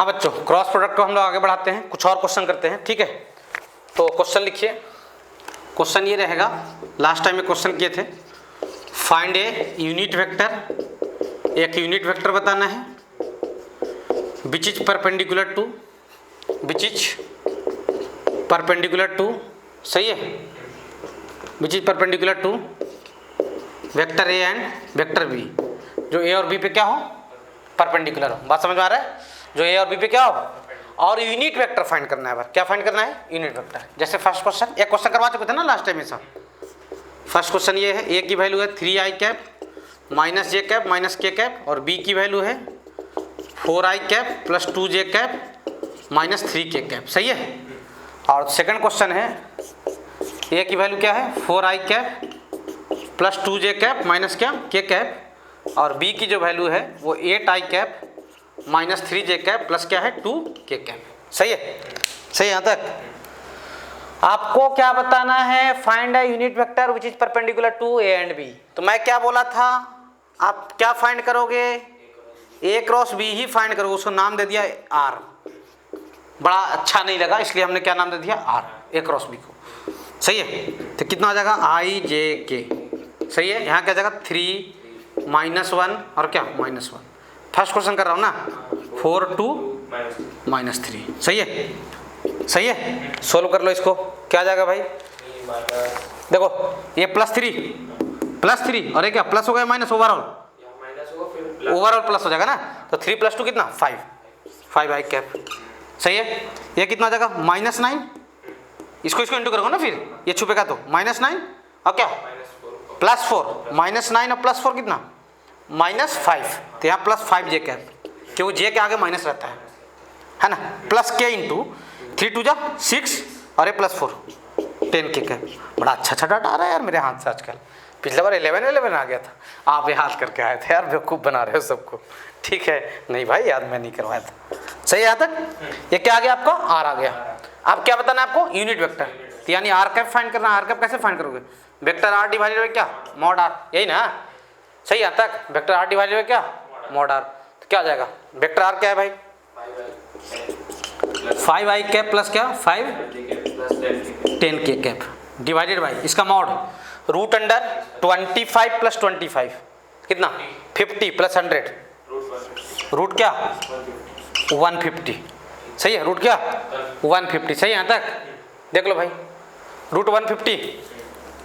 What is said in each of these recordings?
हाँ बच्चों, cross product को हम लोग आगे बढ़ाते हैं, कुछ और क्वेश्चन करते हैं, ठीक है। तो क्वेश्चन लिखिए। क्वेश्चन ये रहेगा, लास्ट टाइम में क्वेश्चन किए थे, फाइंड ए यूनिट वेक्टर, एक यूनिट वेक्टर बताना है which is perpendicular to, which is perpendicular to, सही है, which is perpendicular to vector A and vector B, जो ए और बी पे क्या हो, परपेंडिकुलर हो। बात समझ में आ रहा है? जो ए और बी पे क्या हो, और यूनिट वेक्टर फाइंड करना है। बार क्या फाइंड करना है? Unit vector. जैसे फर्स्ट क्वेश्चन, एक क्वेश्चन करवा चुके थे ना लास्ट टाइम में सब। फर्स्ट क्वेश्चन ये है, ए की वैल्यू है 3i cap minus j cap minus के कैप, और बी की वैल्यू है 4i cap plus 2j cap minus 3k cap, सही है। और सेकंड क्वेश्चन है, ए की वैल्यू क्या है, 4i cap plus 2j cap minus क्या, k कैप, और बी की जो वैल्यू है वो 8i cap minus 3j cap plus क्या है 2k कैप, सही है। सही यहाँ तक। आपको क्या बताना है, find a unit vector which is perpendicular to A and B. तो मैं क्या बोला था, आप क्या फाइंड करोगे, ए क्रॉस बी ही फाइंड करोगे। उसको नाम दे दिया आर, बड़ा अच्छा नहीं लगा इसलिए हमने क्या नाम दे दिया, आर, ए क्रॉस बी को, सही है। तो कितना आ जाएगा, i j k, सही है। यहाँ क्या जाएगा 3 -1 और क्या -1। फर्स्ट क्वेश्चन कर रहा हूँ ना, 4 2 -3, सही है, सही है। सोल्व कर लो इसको, क्या जाएगा भाई, देखो ये +3 और ये क्या प्लस हो गया माइनस, ओवरऑल प्लस हो जाएगा ना। तो 3 + 2 कितना, 5i कैप, सही है। ये कितना आ जाएगा -9, इसको इंटू करोगे ना, फिर ये छुपेगा तो -9 और क्या +4, -9 और +4 कितना -5, तो यहाँ +5j कैप, क्योंकि जे के आगे माइनस रहता है ना, प्लस के इंटू 3 2 6 और ये +4 10k कैप। बड़ा अच्छा डाटा आ रहा है यार मेरे हाथ से आजकल। पिछले बार 11 आ गया था, आप याद करके आए थे यार, बेवकूफ़ बना रहे हो सबको, ठीक है। नहीं भाई याद मैं नहीं करवाया था, सही यहाँ तक। ये क्या आ गया आपका, आर आ गया। अब क्या बताना है आपको, यूनिट वेक्टर, तो यानी आर कैप फाइंड करना। आर कैप कैसे फाइंड करोगे, वेक्टर आर डिवाइडेड बाई क्या, मॉड आर, यही ना, सही यहाँ तक। वेक्टर आर डिवाइडेड बाई क्या, मॉड आर, तो क्या आ जाएगा, वेक्टर आर क्या है भाई, 5i कैप प्लस क्या 5 10k कैप डिवाइडेड बाई इसका मॉड √25 + 25 कितना 50 + 100 रूट क्या 150, सही है। रूट क्या 150, सही है यहाँ तक। देख लो भाई, √150,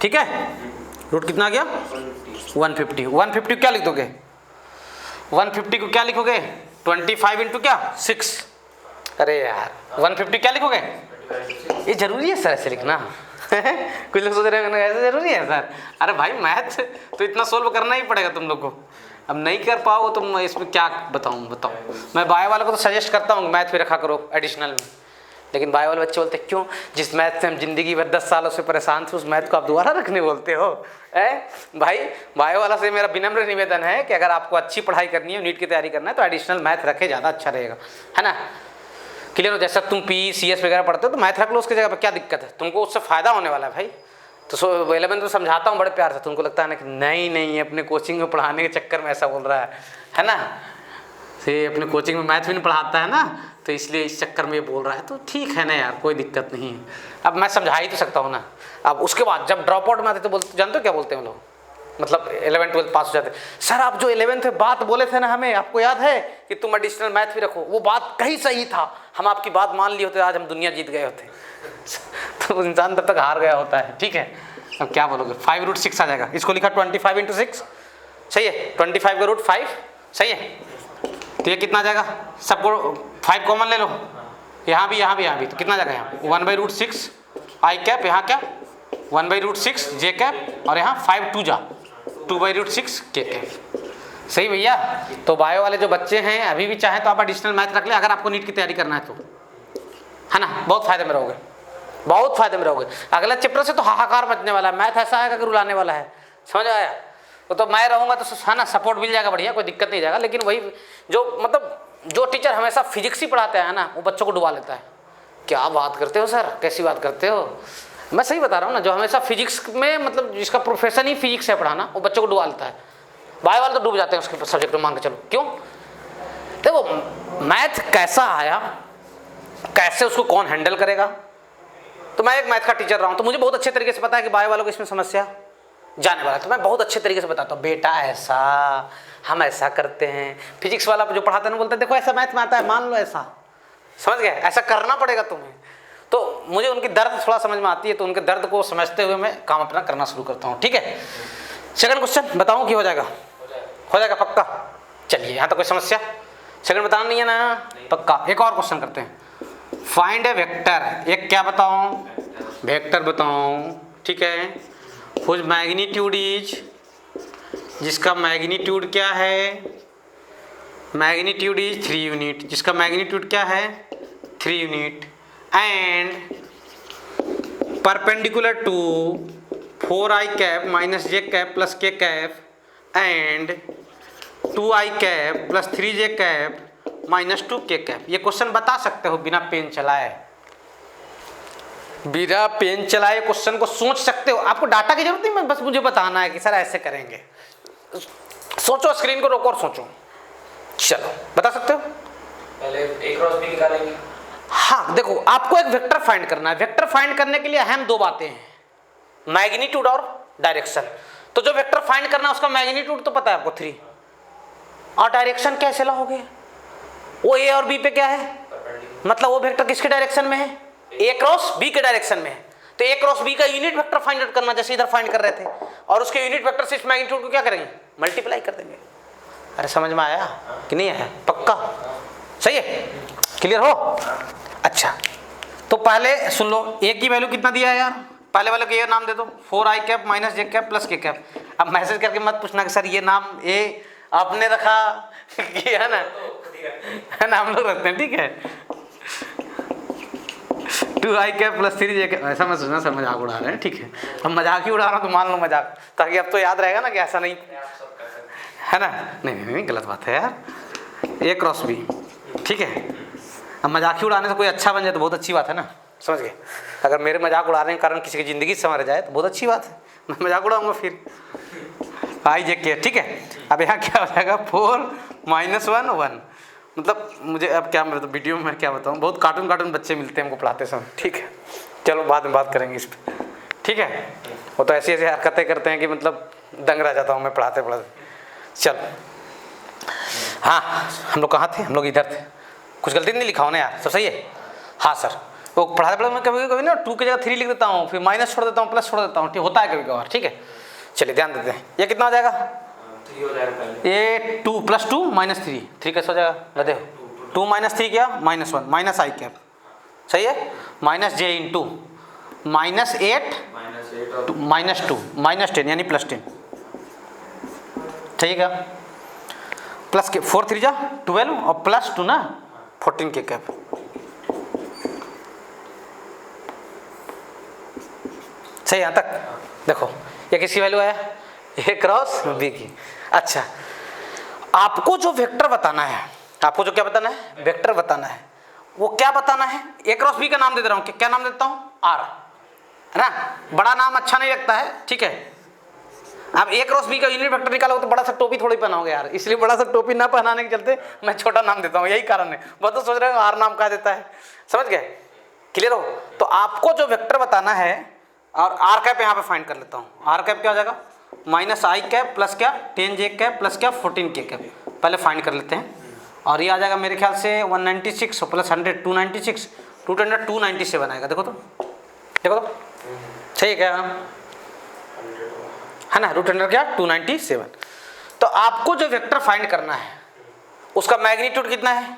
ठीक है। रूट कितना आ गया 150। 150 क्या लिख दोगे, 150 को क्या लिखोगे 25 इंटू क्या 6। अरे यार 150 क्या लिखोगे, ये जरूरी है सर ऐसे लिखना कुछ लोग सोच रहे हैं ऐसे जरूरी है सर। अरे भाई मैथ तो इतना सोल्व करना ही पड़ेगा तुम लोग को, अब नहीं कर पाओ तो मैं इसमें क्या बताऊँ, बताओ। मैं बायो वालों को तो सजेस्ट करता हूँ मैथ भी रखा करो एडिशनल में, लेकिन बायो वाले बच्चे बोलते क्यों, जिस मैथ से हम जिंदगी भर 10 सालों से परेशान थे उस मैथ को आप दोबारा रखने बोलते हो। भाई बायो वाला से मेरा विनम्र निवेदन है कि अगर आपको अच्छी पढ़ाई करनी है, नीट की तैयारी करना है, तो एडिशनल मैथ रखे, ज़्यादा अच्छा रहेगा, है ना। क्लियर हो, जैसा तुम PE CS वगैरह पढ़ते हो तो मैथ रख लो उसकी जगह पर, क्या दिक्कत है, तुमको उससे फ़ायदा होने वाला है भाई। तो 11 तो समझाता हूँ बड़े प्यार से, तुमको लगता है ना कि नहीं अपने कोचिंग में पढ़ाने के चक्कर में ऐसा बोल रहा है ना, से अपने कोचिंग में मैथ भी नहीं पढ़ाता है ना, तो इसलिए इस चक्कर में ये बोल रहा है। तो ठीक है ना यार, कोई दिक्कत नहीं है, अब मैं समझा ही तो सकता हूँ ना। अब उसके बाद जब ड्रॉप आउट में आते तो बोलते, जानते हो क्या बोलते हैं लोग, मतलब 11 12 पास हो जाते, सर आप जो 11th में बात बोले थे ना हमें, आपको याद है कि तुम एडिशनल मैथ भी रखो, वो बात कहीं सही था, हम आपकी बात मान लिए होते, आज हम दुनिया जीत गए होते तो इंसान तब तक हार गया होता है, ठीक है। अब क्या बोलोगे, 5√6 आ जाएगा, इसको लिखा 25 × 6, सही है, 25 का रूट 5, सही है। तो ये कितना आ जाएगा, सबको 5 कॉमन ले लो, यहाँ भी, तो कितना आ जाएगा यहाँ 1/√6 i कैप, यहाँ क्या 1/√6 j कैप, और यहाँ 5 2/√6 k कैप, सही भैया। तो बायो वाले जो बच्चे हैं अभी भी चाहें तो आप एडिशनल मैथ रख ले, अगर आपको नीट की तैयारी करना है तो, है ना, बहुत फायदे में रहोगे, बहुत फायदे में रहोगे। अगला चैप्टर से तो हाहाकार मचने वाला है, मैथ ऐसा है कि रुलाने वाला है, समझ आया। वो तो मैं रहूँगा तो है ना, सपोर्ट मिल जाएगा बढ़िया, कोई दिक्कत नहीं जाएगा। लेकिन वही जो मतलब जो टीचर हमेशा फिजिक्स ही पढ़ाते हैं ना, वो बच्चों को डुबा लेता है। क्या बात करते हो सर, कैसी बात करते हो, मैं सही बता रहा हूँ ना। जो हमेशा फिजिक्स में मतलब जिसका प्रोफेशन ही फिजिक्स है पढ़ाना, वो बच्चों को डुबा लेता है। बायो वाले तो डूब जाते हैं उसके सब्जेक्ट में, मान के चलो। क्यों, देखो मैथ कैसा आया, कैसे उसको कौन हैंडल करेगा। तो मैं एक मैथ का टीचर रहा हूं, तो मुझे बहुत अच्छे तरीके से पता है कि बायो वालों को इसमें समस्या जाने वाला है, तो मैं बहुत अच्छे तरीके से बताता हूँ, बेटा ऐसा हम ऐसा करते हैं। फिजिक्स वाला जो पढ़ाता है ना बोलता है देखो ऐसा मैथ में आता है, मान लो ऐसा, समझ गए, ऐसा करना पड़ेगा तुम्हें। तो मुझे उनकी दर्द थोड़ा समझ में आती है, तो उनके दर्द को समझते हुए मैं काम अपना करना शुरू करता हूँ। ठीक है, सेकंड क्वेश्चन बताऊँ कि हो जाएगा? हो जाएगा पक्का? चलिए, यहाँ तो कोई समस्या, सेकंड बताना नहीं है ना, पक्का। एक और क्वेश्चन करते हैं, फाइंड ए वेक्टर। एक क्या बताऊं? वेक्टर बताऊं, ठीक है, हुज मैग्नीट्यूड इज, जिसका मैग्नीट्यूड क्या है, मैग्नीट्यूड इज 3 यूनिट, जिसका मैग्नीट्यूड क्या है 3 unit, and perpendicular to 4i cap minus j cap plus k cap and 2i cap plus 3j cap minus 2k cap. ये क्वेश्चन बता सकते हो बिना पेन चलाए, बिना पेन चलाए क्वेश्चन को सोच सकते हो। आपको डाटा की जरूरत नहीं, बस मुझे बताना है कि सर ऐसे करेंगे। सोचो, स्क्रीन को रोको और सोचो। चलो बता सकते हो? पहले एक क्रॉस बी निकालेंगे। हाँ देखो, आपको एक वेक्टर फाइंड करना है। वेक्टर फाइंड करने के लिए अहम दो बातें हैं, मैग्नीट्यूड और डायरेक्शन। तो जो वेक्टर फाइंड करना है उसका मैग्नीट्यूड तो पता है आपको 3, और डायरेक्शन कैसे लाओगे? वो ए और बी पे क्या है, मतलब वो वेक्टर किसके डायरेक्शन में है, ए क्रॉस बी के डायरेक्शन में है। तो ए क्रॉस बी का यूनिट वेक्टर फाइंड आउट करना, जैसे इधर फाइंड कर रहे थे, और उसके यूनिट वेक्टर से इस मैग्नीट्यूड को क्या करेंगे, मल्टीप्लाई कर देंगे। अरे समझ में आया कि नहीं आया? पक्का? सही है, क्लियर हो? अच्छा, तो पहले सुन लो, ए की वैल्यू कितना दिया है यार, पहले वाले को ये नाम दे दो, 4i cap minus j cap plus k cap. अब मैसेज करके मत पूछना कि सर ये नाम ए आपने रखा कि है ना, हम लोग रखते हैं, ठीक है। 2i cap plus 3j cap, ऐसा मत सोचना सर मजाक उड़ा रहे हैं, ठीक है। हम मजाक ही उड़ा रहा हूँ तो मान लो मजाक, ताकि अब तो याद रहेगा ना कि ऐसा नहीं है ना। नहीं गलत बात है यार, ए क्रॉस बी, ठीक है। अब मजाक ही उड़ाने से कोई अच्छा बन जाए तो बहुत अच्छी बात है ना, समझ गए। अगर मेरे मजाक उड़ाने के कारण किसी की ज़िंदगी संवर जाए तो बहुत अच्छी बात है, मैं मजाक उड़ाऊंगा फिर। आई जे के, ठीक है। अब यहाँ क्या हो जाएगा, 4 माइनस 1 1, मतलब मुझे अब क्या, मैं तो वीडियो में क्या बताऊँ, बहुत कार्टून बच्चे मिलते हैं हमको पढ़ाते समय, ठीक है। चलो बाद में बात करेंगे इस पर, ठीक है। वो तो ऐसी हरकतें करते हैं कि मतलब दंग रह जाता हूँ मैं पढ़ाते पढ़ाते। चलो हाँ, हम लोग कहाँ थे, हम लोग इधर थे। कुछ गलती नहीं लिखा हो ना यार, सब सही है? हाँ सर, वो पढ़ाते पढ़ाते मैं कभी कभी ना 2 की जगह 3 लिख देता हूँ, फिर माइनस छोड़ देता हूँ, प्लस छोड़ देता हूँ, ठीक होता है कभी कभार, ठीक है। चलिए ध्यान देते हैं, ये कितना हो जाएगा, 3 हो जाएगा पहले। ये 2 प्लस 2 माइनस 3 कैसे हो जाएगा, गधे हो? 2 माइनस 3 क्या, माइनस 1 माइनस आई कैप, सही है, minus J into minus 8 minus 2 minus 10 यानी प्लस 10, सही है क्या? प्लस के 4 3 जा 12 और प्लस 2 ना 14 के कैप, सही यहाँ तक। देखो ये किसकी वैल्यू है, ए क्रॉस बी की। अच्छा, आपको जो वेक्टर बताना है, आपको जो क्या बताना है, वेक्टर बताना है, वो क्या बताना है, ए क्रॉस बी का नाम दे दे रहा हूँ, क्या नाम देता हूँ, आर, है ना। बड़ा नाम अच्छा नहीं लगता है, ठीक है। अब ए क्रॉस बी का यूनिट वेक्टर निकालोगे तो बड़ा सा टोपी थोड़ी पहनाओगे यार, इसलिए बड़ा सा टोपी ना पहनाने के चलते मैं छोटा नाम देता हूँ, यही कारण है। बहुत तो सोच रहे हो आर नाम कहा देता है, समझ गए, क्लियर हो? तो आपको जो वेक्टर बताना है, और आर कैप यहाँ पे फाइंड कर लेता हूँ। आर कैप क्या हो जाएगा, माइनस आई कैप प्लस क्या 10j कैप प्लस क्या 14k कैप, पहले फाइंड कर लेते हैं। और ये आ जाएगा मेरे ख्याल से 196 प्लस 100 296, 297 आएगा। देखो तो, देखो तो, सही है क्या, है ना, √100 क्या 297। तो आपको जो वेक्टर फाइंड करना है उसका मैग्नीट्यूड कितना है,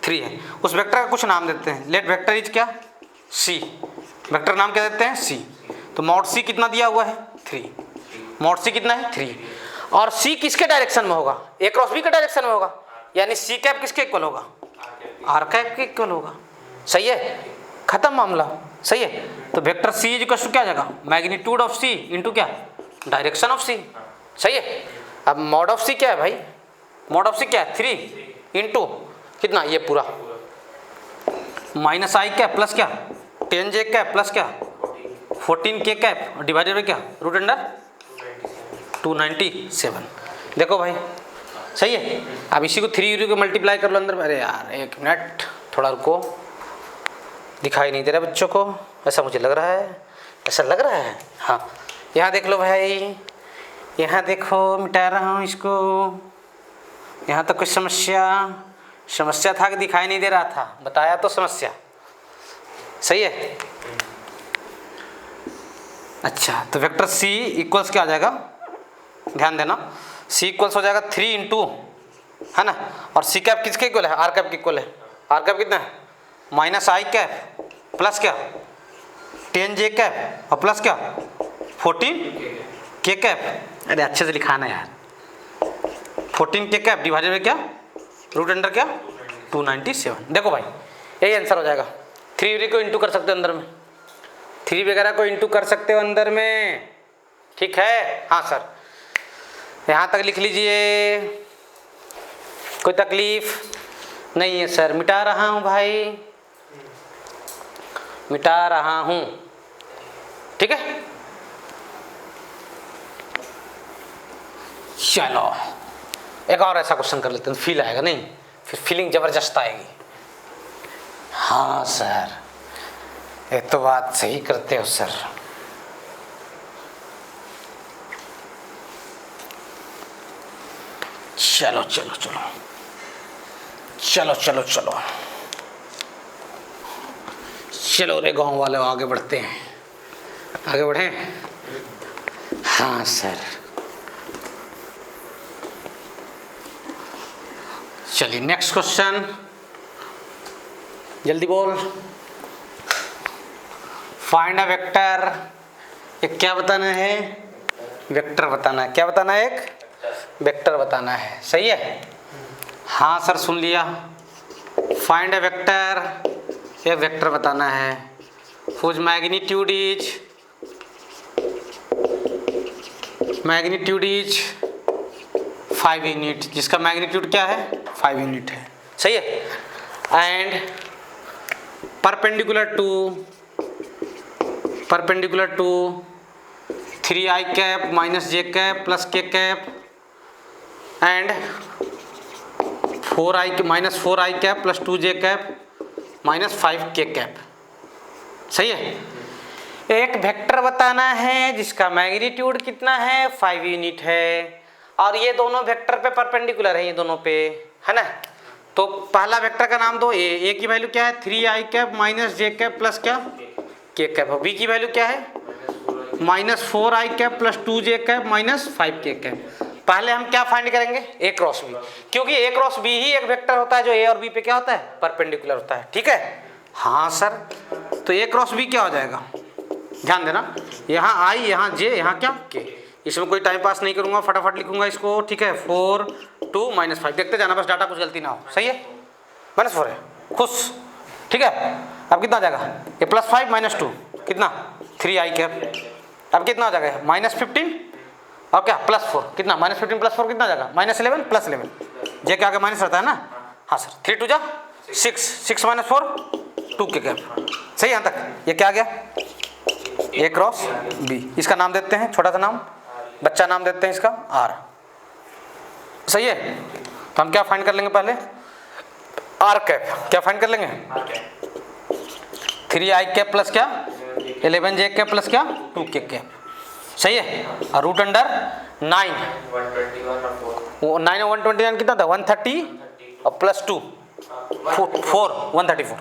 3 है। उस वेक्टर का कुछ नाम देते हैं, लेट वेक्टर इज क्या, सी, वेक्टर नाम क्या देते हैं, सी। तो मॉड सी कितना दिया हुआ है, 3, मॉड सी कितना है 3, और सी किसके डायरेक्शन में होगा, ए क्रॉस बी के डायरेक्शन में होगा, यानी सी कैप किसके इक्वल होगा, आर कैप के इक्वल होगा, सही है, खत्म मामला, सही है। तो vector C is equal to क्या आ जाएगा, मैग्नीट्यूड ऑफ सी इंटू क्या, डायरेक्शन ऑफ सी, सही है। अब मॉड ऑफ सी क्या है भाई, मॉड ऑफ सी क्या है 3 इंटू कितना, ये पूरा माइनस आई कैप प्लस क्या 10j कैप प्लस क्या 14k कैप डिवाइडेड बाई क्या √297। देखो भाई सही है। अब इसी को 3u को मल्टीप्लाई कर लो अंदर में। अरे यार एक मिनट थोड़ा रुको, दिखाई नहीं दे रहा बच्चों को, ऐसा मुझे लग रहा है, ऐसा लग रहा है। हाँ यहाँ देख लो भाई, यहाँ देखो मिटा रहा हूँ इसको। यहाँ तो कुछ समस्या था कि दिखाई नहीं दे रहा था, बताया तो समस्या। सही है। अच्छा तो वेक्टर c इक्वल्स क्या आ जाएगा, ध्यान देना, c इक्वल्स हो जाएगा 3 इंटू, है ना, और c कैप किसके इक्वल है, r कैप के इक्वल है। r कैप कितना है, माइनस आई कैप प्लस क्या 10 j कैप और प्लस क्या 14 k कैप। अरे अच्छे से लिखाना यार, 14 k कैप डिवाइडेड बाय क्या, रूट अंडर क्या 297। देखो भाई यही आंसर हो जाएगा। 3 को इंटू कर सकते हो अंदर में, 3 वगैरह को इंटू कर सकते हो अंदर में, ठीक है। हाँ सर यहाँ तक लिख लीजिए, कोई तकलीफ नहीं है सर, मिटा रहा हूँ भाई, मिटा रहा हूँ, ठीक है। चलो एक और ऐसा क्वेश्चन कर लेते हैं, फील आएगा नहीं, फिर फीलिंग जबरदस्त आएगी। हाँ सर ये तो बात सही करते हो सर। चलो चलो चलो चलो चलो चलो चलो रे गांव वाले आगे बढ़ते हैं, आगे बढ़े। हाँ सर चलिए नेक्स्ट क्वेश्चन, जल्दी बोल। फाइंड अ वेक्टर, एक क्या बताना है, वेक्टर बताना है। क्या बताना है, एक वेक्टर बताना है, सही है। हाँ सर सुन लिया, फाइंड अ वेक्टर, एक वेक्टर बताना है whose magnitude is 5 यूनिट, जिसका मैग्नीट्यूड क्या है 5 यूनिट है, सही है। And perpendicular to 3i cap minus j cap plus k cap and 4i minus 4i cap plus 2j cap minus 5k cap, सही है। एक वेक्टर बताना है जिसका मैग्नीट्यूड कितना है 5 यूनिट है, और ये दोनों वेक्टर पे परपेंडिकुलर है, ये दोनों पे, है ना। तो पहला वेक्टर का नाम दो, ए की वैल्यू क्या है 3i cap minus j cap plus क्या k कैप, और बी की वैल्यू क्या है minus 4i cap plus 2j cap minus 5k cap. पहले हम क्या फाइंड करेंगे, ए क्रॉस बी, क्योंकि ए क्रॉस बी ही एक वेक्टर होता है जो ए और बी पे क्या होता है परपेंडिकुलर होता है, ठीक है। हाँ सर तो ए क्रॉस बी क्या हो जाएगा, ध्यान देना, यहाँ आई यहाँ जे यहाँ क्या के। इसमें कोई टाइम पास नहीं करूँगा, फटाफट लिखूंगा इसको, ठीक है। 4 2 -5 देखते जाना, बस डाटा कुछ गलती ना हो, सही है। -4 है, खुश, ठीक है। अब कितना हो जाएगा, ये +5 -2 कितना 3i कैप, अब कितना हो जाएगा -15 और क्या +4 कितना -15 +4 कितना हो जाएगा -11 +11, जे के आगे माइनस रहता है ना। हाँ सर 3 2 जा 6 6 -4 2k कैप, सही। यहाँ तक ये क्या आ गया, ए क्रॉस बी। इसका नाम देते हैं, छोटा सा नाम, बच्चा नाम देते हैं इसका आर, सही है। तो हम क्या फाइंड कर लेंगे, पहले आर कैप क्या फाइंड कर लेंगे, 3i कैप प्लस क्या 11j कैप प्लस क्या 2k कैप, सही है। और रूट अंडर 9 9 और 129 कितना था 130 और प्लस 2 4 134,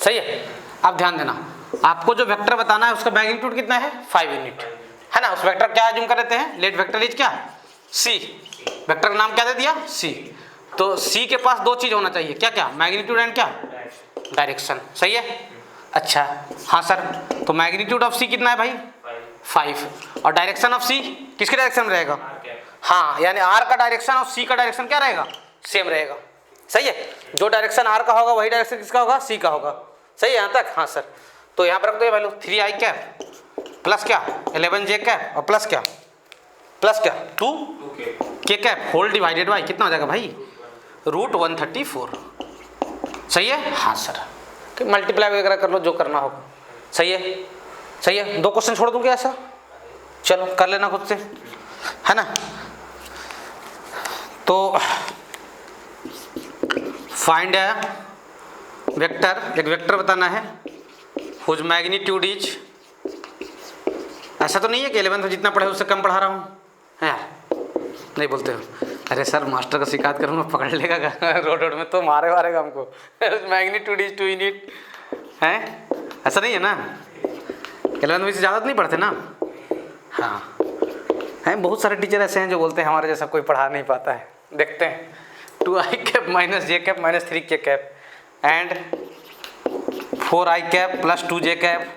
सही है। अब ध्यान देना, आपको जो वेक्टर बताना है उसका मैग्नीट्यूड कितना है 5 यूनिट, है ना। उस वेक्टर क्या अज्यूम कर लेते हैं, लेट वेक्टर इज क्या c, वेक्टर का नाम क्या दे दिया c। तो c के पास दो चीज होना चाहिए, क्या क्या मैग्नीट्यूड एंड क्या डायरेक्शन, सही है। अच्छा हाँ सर, तो मैग्नीट्यूड ऑफ c कितना है भाई 5, और डायरेक्शन ऑफ c किसके डायरेक्शन में रहेगा, हाँ यानी r का डायरेक्शन और c का डायरेक्शन क्या रहेगा सेम रहेगा, सही है। जो डायरेक्शन r का होगा वही डायरेक्शन किसका होगा c का होगा, सही है यहाँ तक। हाँ सर तो यहाँ पर रख दो ये वैल्यू 3i कैप प्लस क्या 11j कैप और प्लस क्या 2k cap whole divided by कितना हो जाएगा भाई √134, सही है। हाँ सर तो मल्टीप्लाई वगैरह कर लो जो करना होगा, सही है सही है। 2 क्वेश्चन छोड़ दूँ क्या ऐसा, चलो कर लेना खुद से, है ना। तो फाइंड अ वेक्टर, एक वेक्टर बताना है हुज मैग्नीट्यूड इज, ऐसा तो नहीं है कि 11th में जितना पढ़े उससे कम पढ़ा रहा हूँ है यार, नहीं बोलते हो? अरे सर मास्टर को शिकायत करूँगा, पकड़ लेगा रोड में तो मारेगा हमको। मैग्नीट्यूड इज 2 यूनिट है, ऐसा नहीं है ना? 11th में से ज़्यादा तो नहीं पढ़ते ना? हाँ, हैं बहुत सारे टीचर ऐसे हैं जो बोलते हैं हमारे जैसा कोई पढ़ा नहीं पाता है। देखते हैं 2i cap minus j cap minus 3k cap and 4i cap plus 2j cap.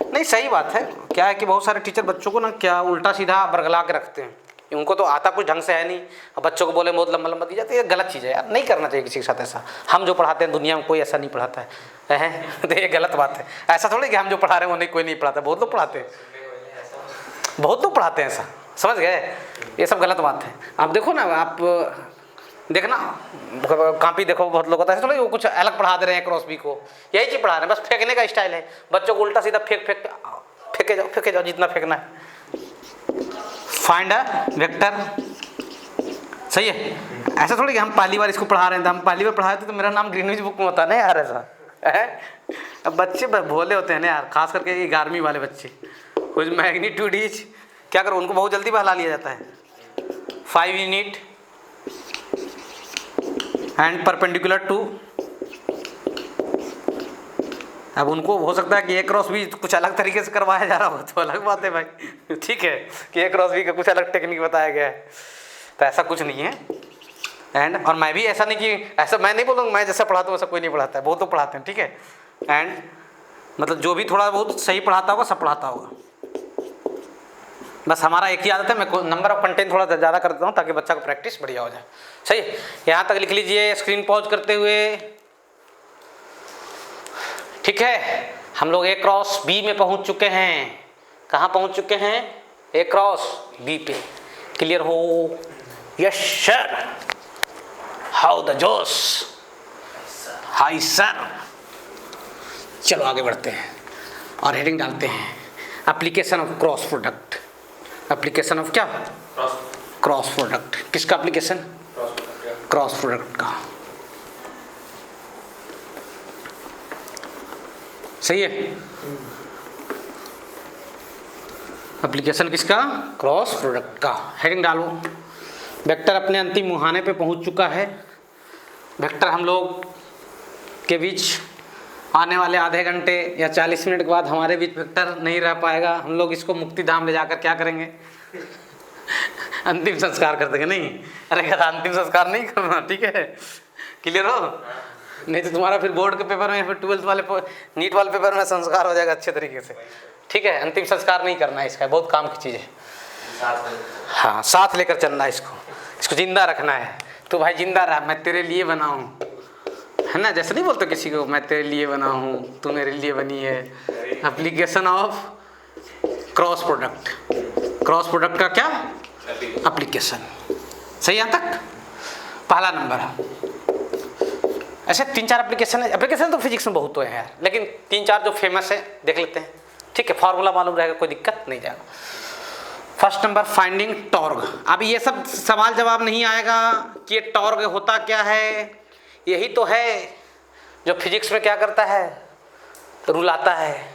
नहीं सही बात है, क्या है कि बहुत सारे टीचर बच्चों को ना क्या उल्टा सीधा बरगला के रखते हैं, उनको तो आता कुछ ढंग से है नहीं, अब बच्चों को बोले बहुत लंबा लंबा दी जाती है, ये गलत चीज़ है यार, नहीं करना चाहिए किसी के साथ ऐसा। हम जो पढ़ाते हैं दुनिया में कोई ऐसा नहीं पढ़ाता है तो ये गलत बात है। ऐसा थोड़ी कि हम जो पढ़ा रहे हैं वो नहीं, कोई नहीं पढ़ाता, बहुत लोग पढ़ाते हैं, बहुत लोग पढ़ाते हैं ऐसा, समझ गए? ये सब गलत बात है। आप देखो ना, आप देखना कॉपी देखो, बहुत लोग होता है थोड़ा वो कुछ अलग पढ़ा दे रहे हैं क्रॉस बी को, यही चीज़ पढ़ा रहे हैं, बस फेंकने का स्टाइल है, बच्चों को उल्टा सीधा फेंके जाओ जितना फेंकना है। फाइंड अ वेक्टर, सही है। ऐसा थोड़ी कि हम पहली बार इसको पढ़ा रहे हैं, हम पहली बार पढ़ाए थे तो मेरा नाम ग्रीनविच बुक में होता है ना यार, ऐसा है। अब बच्चे भोले होते हैं ना यार, खास करके 11वीं वाले बच्चे, कुछ मैग्नीट्यूड इज, क्या करो उनको बहुत जल्दी बहला लिया जाता है। 5 यूनिट एंड परपेंडिकुलर टू, अब उनको हो सकता है कि ए क्रॉस बी कुछ अलग तरीके से करवाया जा रहा हो तो अलग बात है भाई, ठीक है, कि ए क्रॉस बी का कुछ अलग टेक्निक बताया गया है, तो ऐसा कुछ नहीं है। एंड और मैं भी ऐसा नहीं कि ऐसा मैं नहीं बोलूँगा मैं जैसा पढ़ाता हूँ वैसा कोई नहीं पढ़ाता है, बहुत लोग पढ़ाते हैं, ठीक है। एंड मतलब जो भी थोड़ा बहुत सही पढ़ाता होगा सब पढ़ाता होगा, बस हमारा एक ही आदत है, मैं नंबर ऑफ कंटेंट थोड़ा ज़्यादा कर देता हूँ ताकि बच्चा का प्रैक्टिस बढ़िया हो जाए। सही है, यहाँ तक लिख लीजिए स्क्रीन पॉज करते हुए, ठीक है। हम लोग ए क्रॉस बी में पहुँच चुके हैं। कहाँ पहुँच चुके हैं? ए क्रॉस बी पे। क्लियर हो? Yes sir. हाउ द जोश, हाई सर। चलो आगे बढ़ते हैं और हेडिंग डालते हैं application of cross product. Application of क्या? Cross product. किसका एप्लीकेशन? क्रॉस प्रोडक्ट का। सही है। एप्लीकेशन किसका? क्रॉस प्रोडक्ट का। हेडिंग डालो। वेक्टर अपने अंतिम मुहाने पे पहुंच चुका है। वेक्टर हम लोग के बीच आने वाले आधे घंटे या 40 मिनट के बाद हमारे बीच वेक्टर नहीं रह पाएगा। हम लोग इसको मुक्ति धाम ले जाकर क्या करेंगे? अंतिम संस्कार कर देंगे। नहीं, अरे कहता अंतिम संस्कार नहीं करना, ठीक है? क्लियर हो? नहीं तो तुम्हारा फिर बोर्ड के पेपर में या फिर 12th वाले नीट वाले पेपर में संस्कार हो जाएगा अच्छे तरीके से, ठीक है? अंतिम संस्कार नहीं करना है इसका, बहुत काम की चीज़ है। हाँ, साथ लेकर चलना है इसको जिंदा रखना है। तो भाई जिंदा रहा, मैं तेरे लिए बना हूँ, है ना? जैसे नहीं बोलते किसी को मैं तेरे लिए बना हूँ, तू मेरे लिए बनी है। Application of cross product. Cross product का क्या? एप्लीकेशन। सही यहाँ तक? पहला नंबर। ऐसे 3-4 एप्लीकेशन है। एप्लीकेशन तो फिजिक्स में बहुत हुए हैं यार, लेकिन 3-4 जो फेमस है देख लेते हैं, ठीक है? फॉर्मूला मालूम रहेगा, कोई दिक्कत नहीं जाएगा। First number finding torque. अब ये सब सवाल जवाब नहीं आएगा कि ये टॉर्क होता क्या है। यही तो है जो फिजिक्स में क्या करता है, रुलाता है।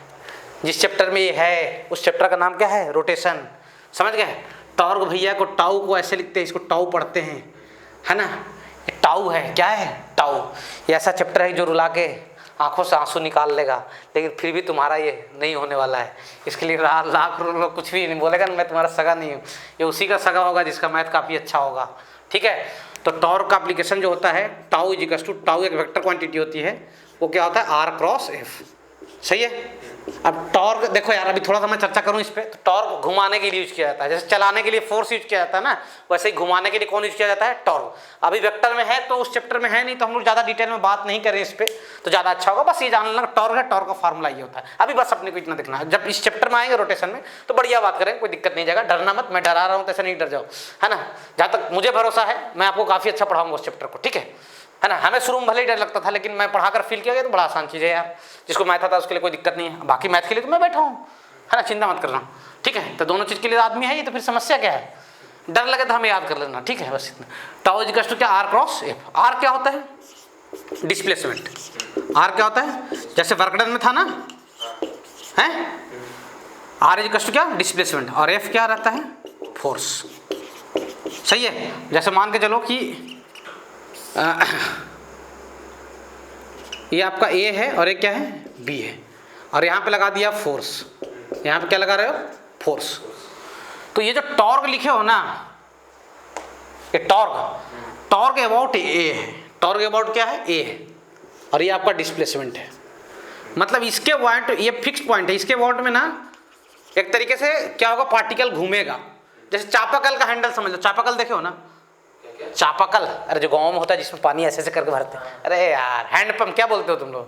जिस चैप्टर में ये है उस चैप्टर का नाम क्या है? रोटेशन। समझ गए? टॉर्क भैया को टाउ को ऐसे लिखते हैं, इसको टाउ पढ़ते हैं, है ना? ये टाउ है। क्या है? टाउ। ये ऐसा चैप्टर है जो रुला के आंखों से आंसू निकाल लेगा, लेकिन फिर भी तुम्हारा ये नहीं होने वाला है। इसके लिए लाख लोग कुछ भी नहीं बोलेगा, मैं तुम्हारा सगा नहीं हूँ। ये उसी का सगा होगा जिसका मैथ काफ़ी अच्छा होगा, ठीक है? तो टॉर्क का एप्लीकेशन जो होता है, टाउ इजिकल्स टू, टाउ एक वेक्टर क्वांटिटी होती है, वो क्या होता है? R cross F. सही है। अब टॉर्क देखो यार, अभी थोड़ा सा मैं चर्चा करूं इस पे। तो टॉर्क घुमाने के लिए यूज किया जाता है, जैसे चलाने के लिए फोर्स यूज किया जाता है ना, वैसे ही घुमाने के लिए कौन यूज किया जाता है? टॉर्क। अभी वेक्टर में है तो उस चैप्टर में है नहीं, तो हम लोग ज़्यादा डिटेल में बात नहीं करें इस पे, तो ज़्यादा अच्छा होगा। बस ये जान लेना टॉर्क है, टॉर्क का फार्मूला ये होता है। अभी बस अपने को इतना देखना है। जब इस चैप्टर में आएंगे रोटेशन में तो बढ़िया बात करें, कोई दिक्कत नहीं जाएगा। डरना मत, मैं डरा रहा हूँ तो ऐसा नहीं डर जाओ, है ना? जहाँ तक मुझे भरोसा है मैं आपको काफ़ी अच्छा पढ़ाऊंगा उस चैप्टर को, ठीक है ना? हमें शुरू में भले ही डर लगता था, लेकिन मैं पढ़ाकर फील किया गया तो बड़ा आसान चीज़ है यार। जिसको मैथ आता है उसके लिए कोई दिक्कत नहीं है, बाकी मैथ के लिए तो मैं बैठा हूँ, है ना? चिंता मत करना, ठीक है? तो दोनों चीज़ के लिए आदमी है ये, तो फिर समस्या क्या है? डर लगे तो हमें याद कर लेना, ठीक है, बस इतना। टाउ इज इक्वल टू क्या, आर क्रॉस एफ। आर क्या होता है, डिस्प्लेसमेंट। आर क्या होता है, जैसे वर्क डन में था ना, है, आर इज इक्वल टू क्या, डिस्प्लेसमेंट, और एफ क्या रहता है, फोर्स। सही है। जैसे मान के चलो कि ये आपका ए है और ये क्या है, बी है, और यहाँ पे लगा दिया फोर्स। यहाँ पे क्या लगा रहे हो, फोर्स। तो ये जो टॉर्क लिखे हो ना, ये टॉर्क अबाउट ए है, टॉर्क अबाउट क्या है, ए है, और ये आपका डिस्प्लेसमेंट है। मतलब इसके पॉइंट, ये फिक्स पॉइंट है, इसके पॉइंट में ना एक तरीके से क्या होगा, पार्टिकल घूमेगा। जैसे चापाकल का हैंडल समझ लो, चापाकल देखे हो ना, चापाकल, अरे जो गाँव में होता है जिसमें पानी ऐसे ऐसे करके भरते हैं, अरे यार हैंडपंप क्या बोलते हो तुम लोग,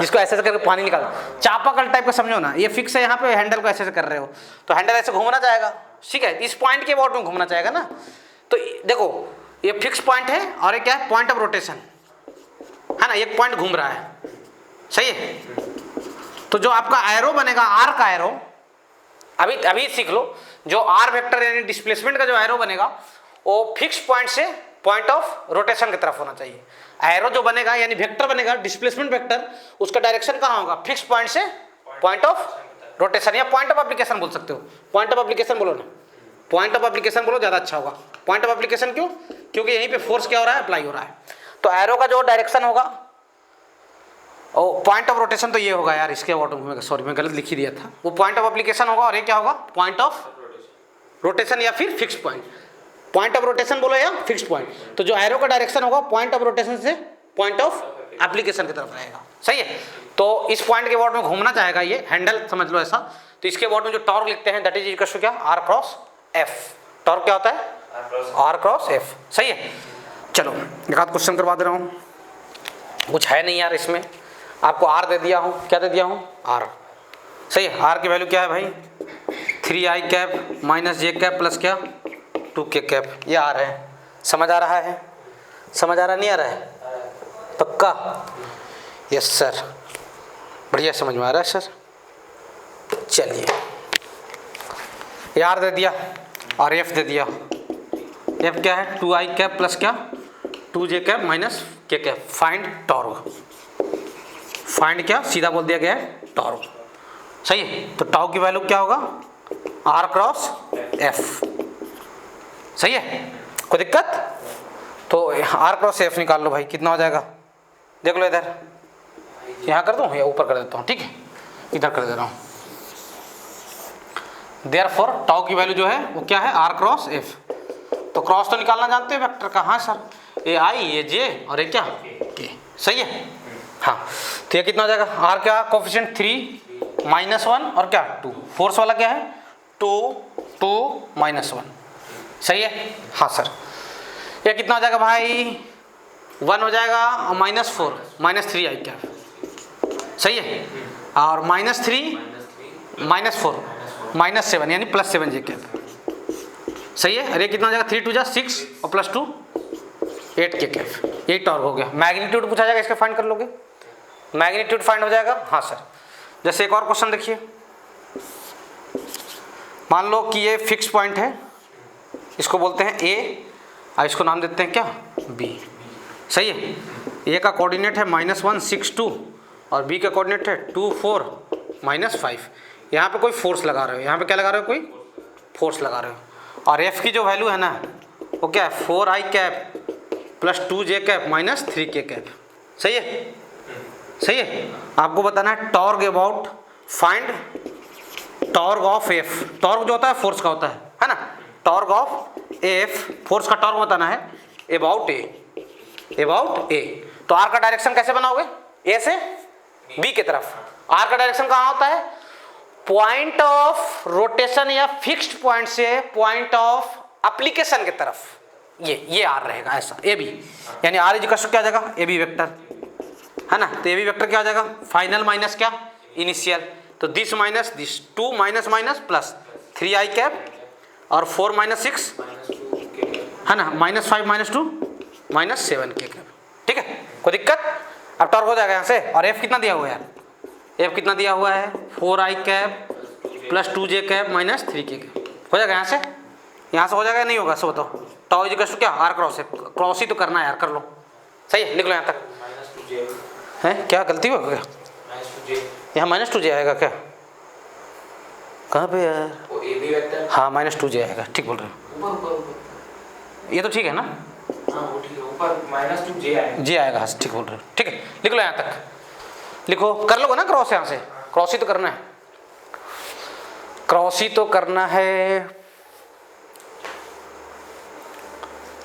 जिसको ऐसे ऐसे करके पानी निकाल, चापाकल टाइप का समझो ना। ये फिक्स है, यहाँ पे हैंडल को ऐसे ऐसे कर रहे हो तो हैंडल ऐसे घूमना चाहेगा, ठीक है, इस पॉइंट के अबाउट में घूमना चाहेगा ना। तो देखो ये फिक्स पॉइंट है और ये क्या है, पॉइंट ऑफ रोटेशन है ना, एक पॉइंट घूम रहा है, सही है। तो जो आपका एरो बनेगा, आर का एरो, अभी सीख लो, जो आर वेक्टर यानी डिस्प्लेसमेंट का जो एरो बनेगा वो फिक्स पॉइंट से पॉइंट ऑफ रोटेशन की तरफ होना चाहिए। एरो जो बनेगा यानी वेक्टर बनेगा, डिस्प्लेसमेंट वेक्टर, उसका डायरेक्शन कहाँ होगा, फिक्स पॉइंट से पॉइंट ऑफ रोटेशन, या पॉइंट ऑफ एप्लीकेशन बोल सकते हो। पॉइंट ऑफ एप्लीकेशन बोलो ना, पॉइंट ऑफ एप्लीकेशन बोलो, ज़्यादा अच्छा होगा। पॉइंट ऑफ एप्लीकेशन क्यों, क्योंकि यहीं पे फोर्स क्या हो रहा है, अप्लाई हो रहा है। तो एरो का जो डायरेक्शन होगा, और पॉइंट ऑफ रोटेशन तो ये होगा यार, इसके अबाउट में, सॉरी मैं गलत लिख ही दिया था, वो पॉइंट ऑफ एप्लीकेशन होगा, और ये क्या होगा, पॉइंट ऑफ रोटेशन या फिर fix point. Point of rotation बोलो या फिक्स पॉइंट। तो जो एरो का डायरेक्शन होगा पॉइंट ऑफ रोटेशन से पॉइंट ऑफ एप्लीकेशन की तरफ रहेगा, सही है। तो इस पॉइंट के अबाउट में घूमना चाहेगा ये हैंडल, समझ लो ऐसा। तो इसके अबाउट में जो टॉर्क लिखते हैं दैट इज इक्वल टू क्या, आर क्रॉस एफ। टॉर्क क्या होता है, आर क्रॉस एफ, सही है। चलो एक आध क्वेश्चन करवा दे रहा हूँ, कुछ है नहीं यार इसमें, आपको आर दे दिया हूँ, क्या दे दिया हूँ, आर, सही है। आर की वैल्यू क्या है भाई, 3i cap minus j cap plus क्या, 2k कैप, ये आर है। समझ आ रहा है, समझ आ रहा नहीं आ रहा है, पक्का, यस सर, बढ़िया समझ में आ रहा है सर। चलिए ये आर दे दिया और एफ दे दिया। एफ क्या है, 2i कैप प्लस क्या, 2j cap minus k cap. Find torque, find क्या, सीधा बोल दिया गया है टॉर्क, सही है। तो टाउ की वैल्यू क्या होगा, आर क्रॉस एफ, सही है, कोई दिक्कत। तो आर क्रॉस एफ निकाल लो भाई, कितना हो जाएगा, देख लो इधर, यहाँ कर दूँ या ऊपर कर देता हूँ, ठीक है, इधर कर दे रहा हूँ। देयरफॉर टाउ की वैल्यू जो है वो क्या है, आर क्रॉस एफ। तो क्रॉस तो निकालना जानते हैं वेक्टर का, हाँ सर, ए आई, ये जे और ये क्या, ए, सही है। हाँ तो ये कितना हो जाएगा, आर क्या कोफिशिएंट 3 -1 और क्या 2, फोर्स वाला क्या है 2 -1, सही है। हाँ सर, ये कितना हो जाएगा भाई, 1 हो जाएगा और -4 -3i कैप, सही है। और -3 -4 -7 यानी +7j कैप, सही है। अरे कितना हो जाएगा, 3 2 जा 6 और +2 8k कैप, यही टॉर्क हो गया। मैग्नीट्यूड पूछा जाएगा, इसका फाइंड कर लोगे, मैग्नीट्यूड फाइंड हो जाएगा। हाँ सर, जैसे एक और क्वेश्चन देखिए, मान लो कि ये फिक्स पॉइंट है, इसको बोलते हैं ए और इसको नाम देते हैं क्या, बी, सही है। ए का कोऑर्डिनेट है -1 6 2 और बी का कोऑर्डिनेट है 2 4 -5। यहाँ पे कोई फोर्स लगा रहे हो, यहाँ पे क्या लगा रहे हो, कोई फोर्स लगा रहे हो। और एफ की जो वैल्यू है ना वो क्या है, 4i cap plus 2j cap minus 3k cap, सही है, सही है। आपको बताना है torque about, find torque of F. Torque जो होता है फोर्स का होता है ना, टॉर्क ऑफ एफ, फोर्स का टॉर्क बताना है अबाउट ए, अबाउट ए। तो आर का डायरेक्शन कैसे बनाओगे, ए से बी की तरफ। आर का डायरेक्शन कहाँ होता है, पॉइंट ऑफ रोटेशन या फिक्स्ड पॉइंट से पॉइंट ऑफ एप्लीकेशन की तरफ, ये आर रहेगा ऐसा, ए बी, यानी आर इज इक्वल टू क्या आ जाएगा, ए बी वेक्टर, है ना। तो ए बी वेक्टर क्या आ जाएगा, फाइनल माइनस क्या, इनिशियल। तो this minus this, 2 minus minus plus 3i cap और 4 - 6 है ना, -5 - 2 -7k कैप, ठीक है, कोई दिक्कत। अब टॉर्क हो जाएगा यहाँ से। और एफ कितना दिया हुआ है यार, एफ कितना दिया हुआ है 4i cap plus 2j cap minus 3k cap, हो जाएगा यहाँ से हो जाएगा नहीं होगा, सो बताओ। टाउ इज इक्वल टू क्या, आर क्रॉस है, क्रॉस ही तो करना है यार, कर लो। सही है, लिख लो यहाँ तक। -2j है क्या गलती हो क्या, -2j यहाँ -2j आएगा क्या, कहाँ पे यार, वो ए बी वेक्टर हाँ -2j आएगा, ठीक बोल रहे हो, ऊपर ऊपर ऊपर, ये तो ठीक है ना, हाँ वो ठीक है, ऊपर -2j आएगा। जी आएगा, हाँ ठीक बोल रहे हो, ठीक है, लिख लो यहाँ तक, लिखो, कर लोगे ना क्रॉस, यहाँ से क्रॉस ही तो करना है, क्रॉस ही तो करना है,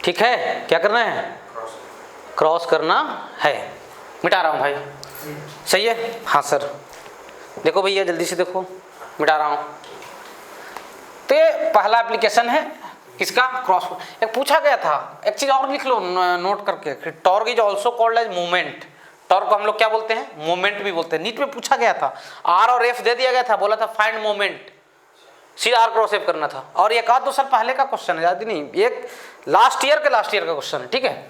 ठीक है, क्या करना है, क्रॉस करना है, मिटा रहा हूँ भाई, सही है, हाँ सर, देखो भैया जल्दी से देखो, मिटा रहा हूँ। तो ये पहला एप्लीकेशन है किसका, क्रॉस। एक पूछा गया था, एक चीज़ और लिख लो नोट करके, कि torque is also called as movement, torque को हम लोग क्या बोलते हैं, मोमेंट भी बोलते हैं। नीट में पूछा गया था, आर और एफ दे दिया गया था, बोला था फाइंड मोमेंट, सीधा आर क्रॉस एफ करना था, और एक आध 2 साल पहले का क्वेश्चन है, याद नहीं, एक लास्ट ईयर का क्वेश्चन है, ठीक है,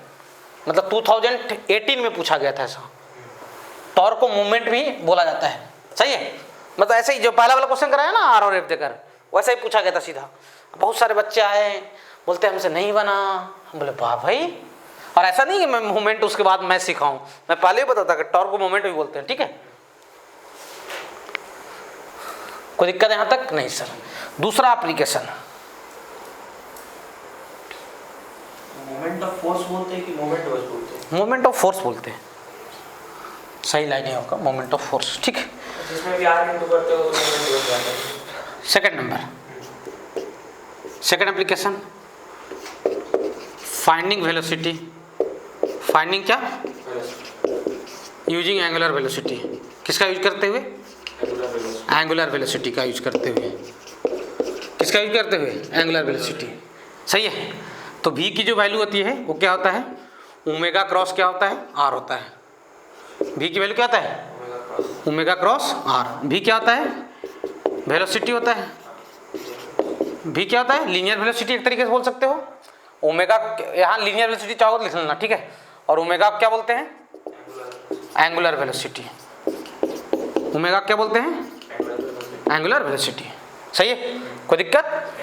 मतलब 2018 में पूछा गया था ऐसा। टॉर्क को मूवमेंट भी बोला जाता है, सही है, मतलब ऐसे ही जो पहला वाला क्वेश्चन कराया ना आर और एफ देकर, वैसा ही पूछा गया था सीधा। बहुत सारे बच्चे आए, बोलते हमसे नहीं बना, हम बोले वाह भाई, और ऐसा नहीं कि मैं मूवमेंट उसके बाद मैं सिखाऊं, मैं पहले ही बताता कि टॉर्क को मूवमेंट भी बोलते हैं, ठीक है, कोई दिक्कत यहां तक नहीं सर। दूसरा एप्लीकेशन, मोमेंट ऑफ फोर्स बोलते हैं कि मोमेंट बस बोलते हैं, मोमेंट ऑफ फोर्स बोलते हैं, सही लाइन है आपका, मोमेंट ऑफ फोर्स, ठीक है। जिसमें भी आर इंटू करते हो तो मोमेंट बस जाता है। Second number, second application, finding velocity, finding क्या, यूजिंग एंगुलर वेलोसिटी, किसका यूज करते हुए, एंगुलर वेलोसिटी का यूज करते हुए, किसका यूज करते हुए, एंगुलर वेलोसिटी, सही है। तो v की जो वैल्यू होती है वो क्या होता है, ओमेगा क्रॉस क्या होता है, आर होता है, v की वैल्यू क्या होता है, ओमेगा क्रॉस आर, v क्या होता है, वेलोसिटी होता है, v क्या होता है, लीनियर वेलोसिटी एक तरीके से बोल सकते हो, ओमेगा यहाँ लीनियर वेलोसिटी चाहो तो लिख लेना, ठीक है, और ओमेगा क्या बोलते हैं, एंगुलर वेलोसिटी, ओमेगा क्या बोलते हैं, एंगुलर वेलोसिटी, सही है, कोई दिक्कत।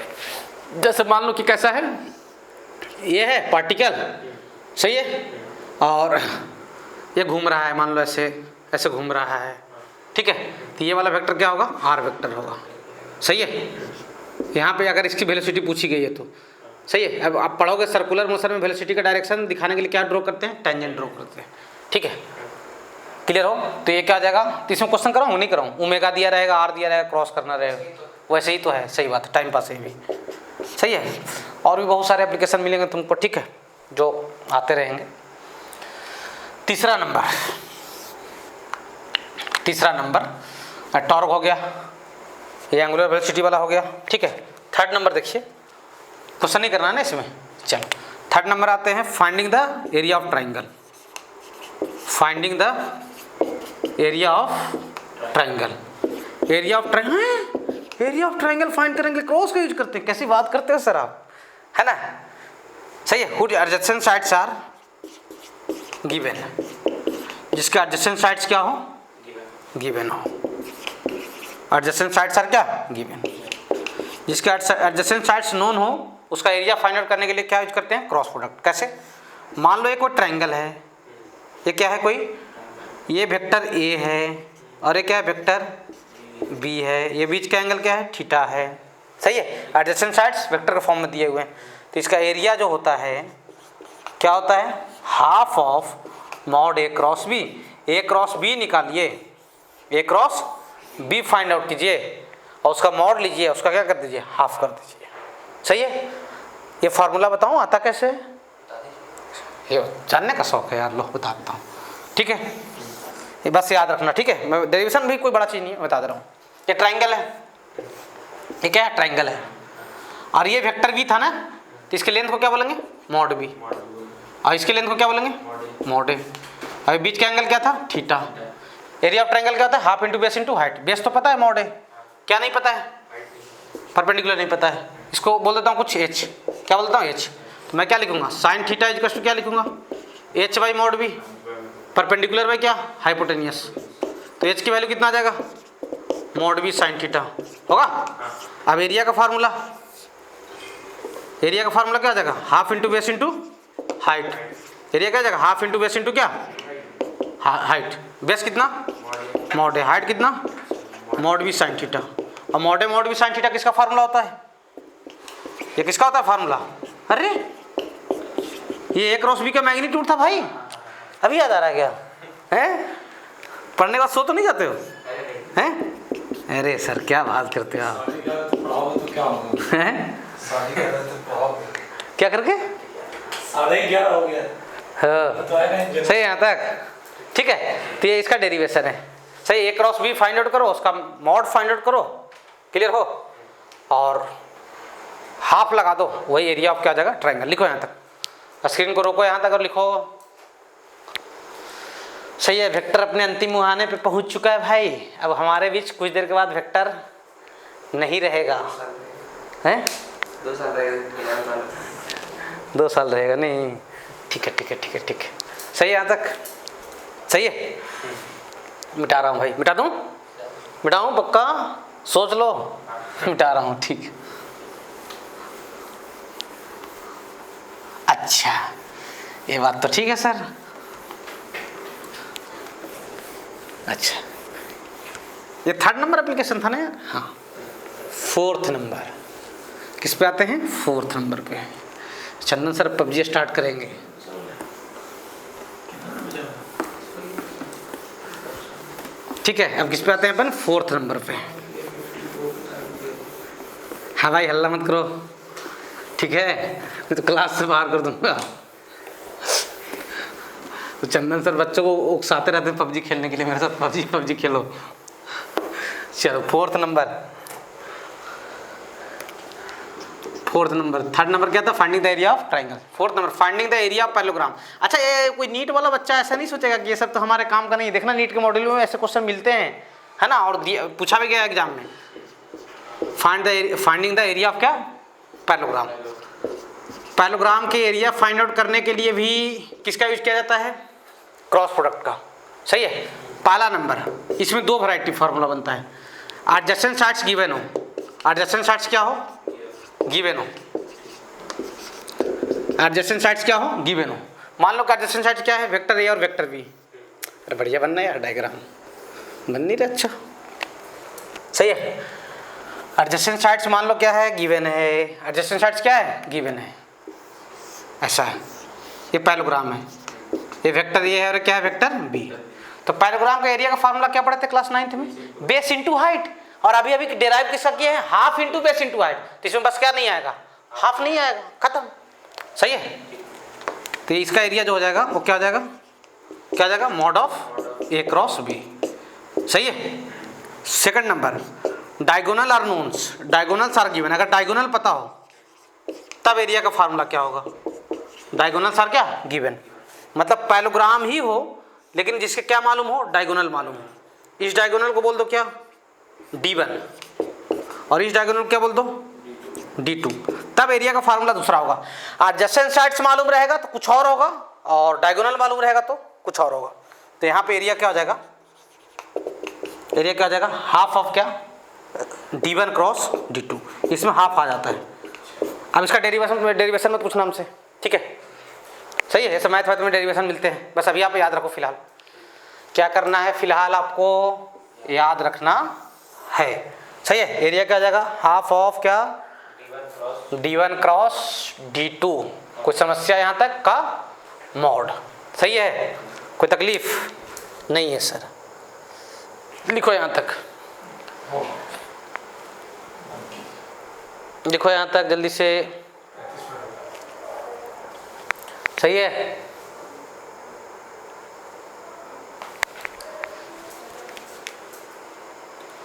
जैसे मान लो कि कैसा है, ये है पार्टिकल, सही है, और ये घूम रहा है, मान लो ऐसे ऐसे घूम रहा है, ठीक है, तो ये वाला वेक्टर क्या होगा, आर वेक्टर होगा, सही है। यहाँ पे अगर इसकी वेलोसिटी पूछी गई है तो सही है। अब आप पढ़ोगे सर्कुलर मोशन में वेलोसिटी का डायरेक्शन दिखाने के लिए क्या ड्रॉ करते हैं, टेंजेंट ड्रॉ करते हैं, ठीक है, क्लियर हो। तो ये क्या आ जाएगा, तो इसमें क्वेश्चन कराऊँ नहीं कराऊँ, ओमेगा दिया रहेगा, आर दिया रहेगा, क्रॉस करना रहेगा, वैसे ही तो है, सही बात है, टाइम पास है भी, सही है। और भी बहुत सारे एप्लीकेशन मिलेंगे तुमको, ठीक है, जो आते रहेंगे। तीसरा नंबर टॉर्क हो गया, ये एंगुलर वेलोसिटी वाला हो गया, ठीक है। थर्ड नंबर देखिए, क्वेश्चन नहीं करना है ना इसमें, चलो थर्ड नंबर आते हैं, finding the area of triangle, finding the area of triangle, area of triangle find करेंगे, क्रॉस का यूज करते हैं, कैसी बात करते हो सर आप, है ना, सही है। Whose adjacent sides are given, जिसके एडजेसेंट साइड्स क्या हो, गिवन हो, एडजेसेंट साइड्स आर क्या, गिवन, जिसके एडजेसेंट साइड्स नोन हो, उसका एरिया फाइंड आउट करने के लिए क्या यूज करते हैं, क्रॉस प्रोडक्ट। कैसे, मान लो ये कोई ट्राइंगल है, ये क्या है, कोई ये वेक्टर ए है और ये क्या है, वेक्टर बी है, ये बीच का एंगल क्या है, थीटा है, सही है। एडजेसेंट साइड्स वेक्टर के फॉर्म में दिए हुए हैं, तो इसका एरिया जो होता है क्या होता है, half of mod A cross B, A cross B निकालिए, A cross B find out कीजिए और उसका मॉड लीजिए, उसका क्या कर दीजिए, हाफ कर दीजिए, सही है। ये फार्मूला बताऊँ आता कैसे, ये जानने का शौक है यार, लो बता देता हूँ, ठीक है, ये बस याद रखना, ठीक है। मैं डेरिवेशन भी कोई बड़ा चीज़ नहीं है, बता दे रहा हूँ। ये ट्राइंगल है, ये क्या है, ट्राइंगल है, और ये वेक्टर भी था ना, तो इसके लेंथ को क्या बोलेंगे, मॉड बी, और इसके लेंथ को क्या बोलेंगे, मॉड ए, और बीच का एंगल क्या था, थीटा। एरिया ऑफ ट्राइंगल क्या होता है, half into base into height, base तो पता है, मॉड है क्या नहीं पता है, परपेंडिकुलर नहीं पता है, इसको बोल देता हूँ कुछ एच, क्या बोलता हूँ एच, तो मैं क्या लिखूंगा, साइन थीटा इक्वल टू क्या लिखूंगा, H by mod B, perpendicular by क्या, हाइपोटेनियस, तो एच की वैल्यू कितना आ जाएगा, मॉड बी साइन थीटा होगा। अब एरिया का फार्मूला, एरिया का फार्मूला क्या आ जाएगा, half into base into height. Area क्या आ जाएगा, हाफ इंटू बेस इंटू क्या, हाइट। बेस कितना, मॉड है, हाइट कितना, मॉड बी साइन थीटा। और मॉड बी साइन थीटा किसका फार्मूला होता है, ये किसका होता है फार्मूला, अरे ये ए क्रॉस बी का मैग्नीट्यूड था भाई, अभी याद आ रहा है क्या, हैं पढ़ने के बाद सो तो नहीं जाते हो, हैं अरे सर क्या बात करते हो आप, हैं क्या करके, 11:30 हो गया। हाँ सही है यहाँ तक, ठीक है। तो ये इसका डेरिवेशन है, सही। ए क्रॉस बी फाइंड आउट करो, उसका मॉड फाइंड आउट करो, क्लियर हो, और हाफ लगा दो, वही एरिया ऑफ क्या आ जाएगा, ट्रायंगल। लिखो यहाँ तक, स्क्रीन को रोको यहाँ तक और लिखो। सही है, वेक्टर अपने अंतिम मुहाने पे पहुंच चुका है भाई। अब हमारे बीच कुछ देर के बाद वेक्टर नहीं रहेगा, हैं 2 साल रहेगा, 2 साल रहेगा नहीं, ठीक है ठीक है ठीक है ठीक है, सही है यहाँ तक, सही है। मिटा रहा हूँ भाई, मिटा दूँ, मिटाऊँ पक्का, सोच लो, मिटा रहा हूँ, ठीक। अच्छा ये बात तो ठीक है सर, अच्छा ये 3rd नंबर एप्लीकेशन था ना यार, हाँ 4th नंबर, किस पे आते हैं, 4th नंबर पे। चंदन सर पबजी स्टार्ट करेंगे, ठीक है। अब किस पे आते हैं अपन, 4th नंबर पे। हाँ भाई हल्ला मत करो, ठीक है, मैं तो क्लास से बाहर कर दूंगा। तो चंदन सर बच्चों को उकसाते रहते हैं पबजी खेलने के लिए, मेरे साथ पबजी खेलो। चलो 4th number, 4th number. 3rd number क्या था, finding the area of triangle. 4th number finding the area of parallelogram. अच्छा ये कोई नीट वाला बच्चा ऐसा नहीं सोचेगा कि ये सब तो हमारे काम का नहीं है। देखना नीट के मॉड्यूल में ऐसे क्वेश्चन मिलते हैं, है ना, और पूछा भी गया एग्जाम में। फाइंडिंग द एरिया ऑफ क्या, पैरेललोग्राम। पैरेललोग्राम के एरिया फाइंड आउट करने के लिए भी किसका यूज किया जाता है, क्रॉस प्रोडक्ट का, सही है। पहला नंबर, इसमें 2 वैरायटी फार्मूला बनता है। एडजेसेंट साइड्स गिवन हो, एडजेसेंट साइड्स क्या हो, गिवन हो, एडजेसेंट साइड्स क्या हो, गिवन हो। मान लो कि एडजेसेंट साइड्स क्या है, वेक्टर ए और वेक्टर बी। अरे बढ़िया बनना है यार, डायग्राम बन नहीं रहा, अच्छा सही है। एडजेसेंट साइड्स मान लो क्या है, गिवन है। एडजेसेंट साइड्स क्या है, गिवन है, ऐसा है। ये पैरेललोग्राम है, ये वेक्टर ए है और क्या है, वेक्टर बी। तो पैरेललोग्राम का एरिया का फार्मूला क्या पढ़े थे क्लास 9th में, बेस इंटू हाइट। और अभी अभी डेराइव किसका किया है, half into base into height. तो इसमें बस क्या नहीं आएगा, हाफ नहीं आएगा, खत्म, सही है। तो इसका एरिया जो हो जाएगा वो क्या हो जाएगा, क्या हो जाएगा, mod of a cross b, सही है। 2nd number, diagonal are knowns, diagonals are given. अगर डायगोनल पता हो तब एरिया का फार्मूला क्या होगा, डायगोनल्स आर क्या, गिवन। मतलब पैरेललोग्राम ही हो लेकिन जिसके क्या मालूम हो, डायगोनल मालूम हो। इस डायगोनल को बोल दो क्या, D1, और इस डायगोनल क्या बोल दो, D2। तब एरिया का फार्मूला दूसरा होगा। एडजेसेंट साइड्स मालूम रहेगा तो कुछ और होगा, और डायगोनल मालूम रहेगा तो कुछ और होगा। तो यहाँ पे एरिया क्या हो जाएगा, एरिया क्या हो जाएगा, हाफ ऑफ क्या, D1 क्रॉस D2। इसमें हाफ आ जाता है। अब इसका डेरिवेशन मत पूछना हमसे, ठीक है, सही है। ऐसे मैथ में डेरिवेशन मिलते हैं, बस अभी आप याद रखो। फिलहाल क्या करना है, फिलहाल आपको याद रखना है, सही है। एरिया क्या आ जाएगा, हाफ ऑफ क्या, D1 क्रॉस D2। कोई समस्या यहाँ तक का, मॉड, सही है, कोई तकलीफ नहीं है सर। लिखो यहाँ तक, लिखो यहाँ तक जल्दी से, सही है।